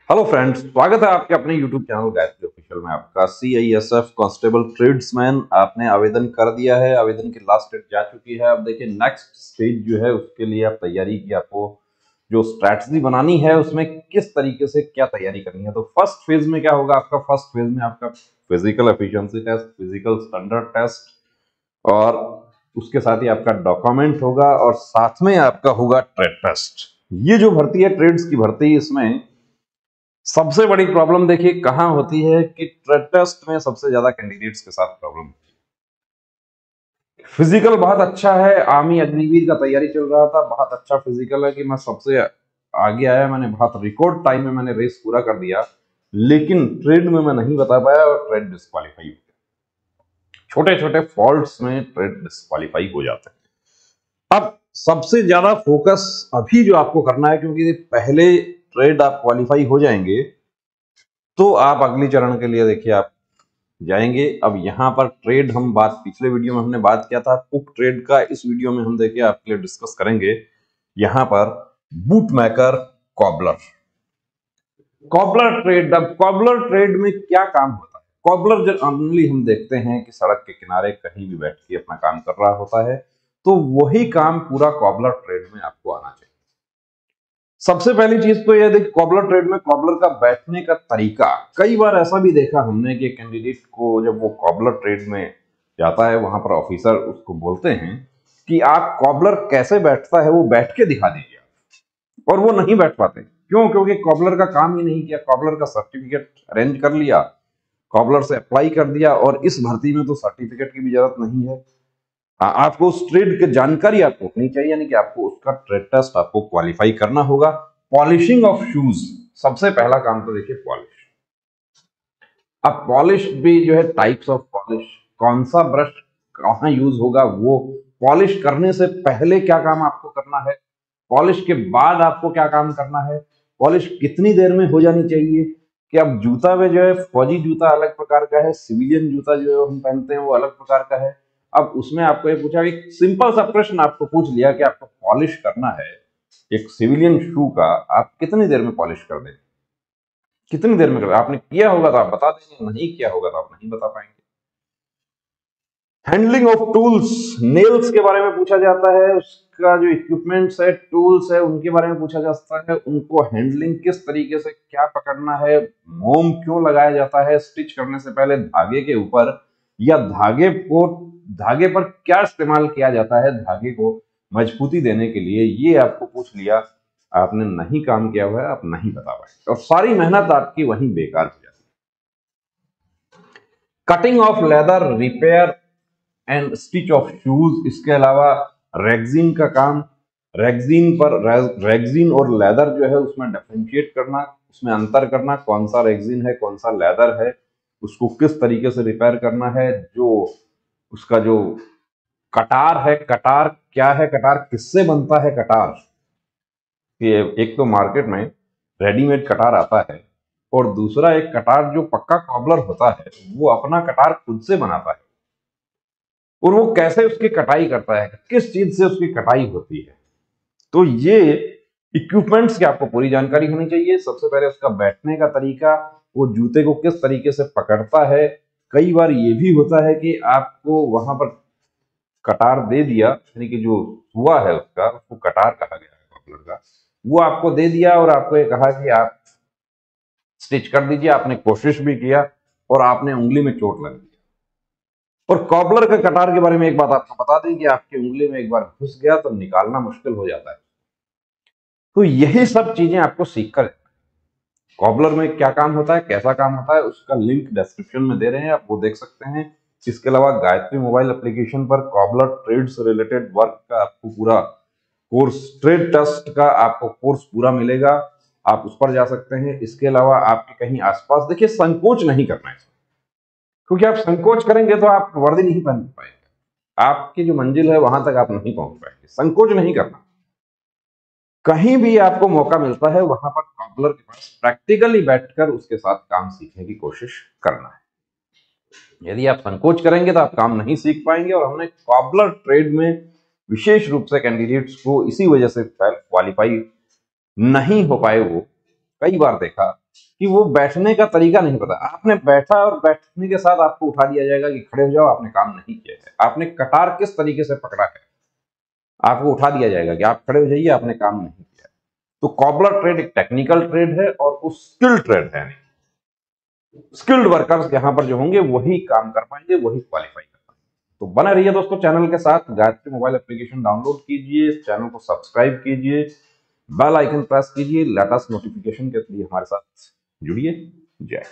Hello friends, स्वागत है आपके अपने यूट्यूब चैनल गायत्री ऑफिशियल में। आपका CISF कांस्टेबल ट्रेड्समैन आपने आवेदन कर दिया है। आवेदन की लास्ट डेट जा चुकी है। अब देखिए नेक्स्ट स्टेज जो है उसके लिए आप तैयारी की, आपको जो स्ट्रैटेजी बनानी है उसमें किस तरीके से क्या तैयारी करनी है। तो फर्स्ट फेज में क्या होगा आपका, फर्स्ट फेज में आपका physical efficiency test, physical standard test और उसके साथ ही आपका डॉक्यूमेंट होगा और साथ में आपका होगा ट्रेड टेस्ट। ये जो भर्ती है ट्रेड्स की भर्ती, इसमें सबसे बड़ी प्रॉब्लम देखिए कहां होती है कि ट्रेड टेस्ट में सबसे ज्यादा कैंडिडेट्स के साथ प्रॉब्लम। फिजिकल बहुत अच्छा है, आर्मी अग्निवीर का तैयारी चल रहा था, बहुत अच्छा फिजिकल है कि मैं सबसे आगे आया, मैंने बहुत रिकॉर्ड टाइम में मैंने रेस पूरा कर दिया, लेकिन ट्रेड में मैं नहीं बता पाया और ट्रेड डिस्क्वालीफाई हो गया। छोटे छोटे फॉल्ट्स में ट्रेड डिस्क्वालीफाई हो जाते हैं। अब सबसे ज्यादा फोकस अभी जो आपको करना है, क्योंकि पहले ट्रेड आप क्वालिफाई हो जाएंगे तो आप अगली चरण के लिए देखिए आप जाएंगे। अब यहाँ पर ट्रेड हम बात पिछले वीडियो में हमने बात किया था कुक ट्रेड का, इस वीडियो में हम देखिए आपके लिए डिस्कस करेंगे यहाँ पर boot maker cobbler. Cobbler trade, अब कॉबलर ट्रेड में क्या काम होता है? कॉबलर जनरली हम देखते हैं कि सड़क के किनारे कहीं भी बैठ के अपना काम कर रहा होता है, तो वही काम पूरा कॉबलर ट्रेड में आपको आना चाहिए। सबसे पहली चीज तो यह देखिए कॉबलर ट्रेड में कॉबलर का बैठने का तरीका, कई बार ऐसा भी देखा हमने कि कैंडिडेट को जब वो कॉबलर ट्रेड में जाता है वहां पर ऑफिसर उसको बोलते हैं कि आप कॉबलर कैसे बैठता है वो बैठ के दिखा दीजिए, और वो नहीं बैठ पाते। क्यों? क्योंकि कॉबलर का काम ही नहीं किया, कॉबलर का सर्टिफिकेट अरेंज कर लिया, कॉबलर से अप्लाई कर दिया, और इस भर्ती में तो सर्टिफिकेट की भी जरूरत नहीं है। आपको उस ट्रेड की जानकारी आपको होनी चाहिए, यानी कि आपको उसका ट्रेड टेस्ट आपको क्वालिफाई करना होगा। पॉलिशिंग ऑफ शूज, सबसे पहला काम तो देखिए पॉलिश। अब पॉलिश भी जो है टाइप्स ऑफ पॉलिश, कौन सा ब्रश कहां यूज होगा, वो पॉलिश करने से पहले क्या काम आपको करना है, पॉलिश के बाद आपको क्या काम करना है, पॉलिश कितनी देर में हो जानी चाहिए। कि अब जूता में जो है फौजी जूता अलग प्रकार का है, सिविलियन जूता जो हम पहनते हैं वो अलग प्रकार का है। अब उसमें आपको ये पूछा, एक सिंपल सा प्रश्न आपको पूछ लिया कि आपको पॉलिश करना है एक सिविलियन शू का, आप कितनी देर में पॉलिश कर देंगे, कितनी देर में कर, आपने किया होगा तो आप बता देंगे, नहीं किया होगा तो आप नहीं बता पाएंगे। हैंडलिंग ऑफ टूल्स, नेल्स के बारे में पूछा जाता है, उसका जो इक्विपमेंट्स है, टूल्स है, उनके बारे में पूछा जाता है, उनको हैंडलिंग किस तरीके से, क्या पकड़ना है, मोम क्यों लगाया जाता है स्टिच करने से पहले धागे के ऊपर, या धागे पर क्या इस्तेमाल किया जाता है धागे को मजबूती देने के लिए, ये आपको पूछ लिया, आपने नहीं काम किया हुआ है, आप नहीं बता पाए और सारी मेहनत आपकी वहीं बेकार हो जाती है। Cutting of leather, repair and stitch of shoes, इसके अलावा रेक्सिन का काम, रेक्सिन और लेदर जो है उसमें डिफरेंशिएट करना, उसमें अंतर करना, कौन सा रेक्सिन है कौन सा लेदर है, उसको किस तरीके से रिपेयर करना है, जो उसका जो कटार है, कटार क्या है, कटार किससे बनता है, कटार ये एक तो मार्केट में रेडीमेड कटार आता है, और दूसरा एक कटार जो पक्का कॉबलर होता है वो अपना कटार खुद से बनाता है, और वो कैसे उसकी कटाई करता है, किस चीज से उसकी कटाई होती है। तो ये इक्विपमेंट्स की आपको पूरी जानकारी होनी चाहिए। सबसे पहले उसका बैठने का तरीका, वो जूते को किस तरीके से पकड़ता है। कई बार ये भी होता है कि आपको वहां पर कटार दे दिया, यानी कि जो हुआ है उसका, उसको कटार कहा गया है कॉबलर का, वो आपको दे दिया और आपको ये कहा कि आप स्टिच कर दीजिए, आपने कोशिश भी किया और आपने उंगली में चोट लग दी। और कॉबलर के कटार के बारे में एक बात आपको बता दें कि आपकी उंगली में एक बार घुस गया तो निकालना मुश्किल हो जाता है। तो यही सब चीजें आपको सीख कर, कॉबलर में क्या काम होता है, कैसा काम होता है, उसका लिंक डिस्क्रिप्शन में दे रहे हैं, आप वो देख सकते हैं। इसके अलावा गायत्री मोबाइल एप्लीकेशन पर कॉबलर ट्रेड से रिलेटेड वर्क का आपको पूरा कोर्स, ट्रेड टेस्ट का आपको कोर्स पूरा मिलेगा, आप उस पर जा सकते हैं। इसके अलावा आपके कहीं आसपास देखिए, संकोच नहीं करना है, क्योंकि आप संकोच करेंगे तो आप वर्दी नहीं पहन पाएंगे, आपकी जो मंजिल है वहां तक आप नहीं पहुंच पाएंगे। संकोच नहीं करना, कहीं भी आपको मौका मिलता है वहां पर कॉबलर के पास प्रैक्टिकली बैठकर उसके साथ काम सीखने की कोशिश करना है। यदि आप संकोच करेंगे तो आप काम नहीं सीख पाएंगे, और हमने कॉबलर ट्रेड में विशेष रूप से कैंडिडेट्स को इसी वजह से क्वालिफाई नहीं हो पाए, वो कई बार देखा कि वो बैठने का तरीका नहीं पता। आपने बैठा और बैठने के साथ आपको उठा दिया जाएगा कि खड़े हो जाओ, आपने काम नहीं किया है। आपने कटार किस तरीके से पकड़ा है, आपको उठा दिया जाएगा कि आप खड़े हो जाइए, आपने काम नहीं किया। तो कॉबलर ट्रेड एक टेक्निकल ट्रेड है और वो स्किल ट्रेड है। स्किल्ड वर्कर्स यहाँ पर जो होंगे वही काम कर पाएंगे, वही क्वालिफाई कर पाएंगे। तो बने रहिए दोस्तों चैनल के साथ। गायत्री मोबाइल एप्लीकेशन डाउनलोड कीजिए, चैनल को सब्सक्राइब कीजिए, बेल आइकन प्रेस कीजिए, लेटेस्ट नोटिफिकेशन के लिए हमारे साथ जुड़िए। जय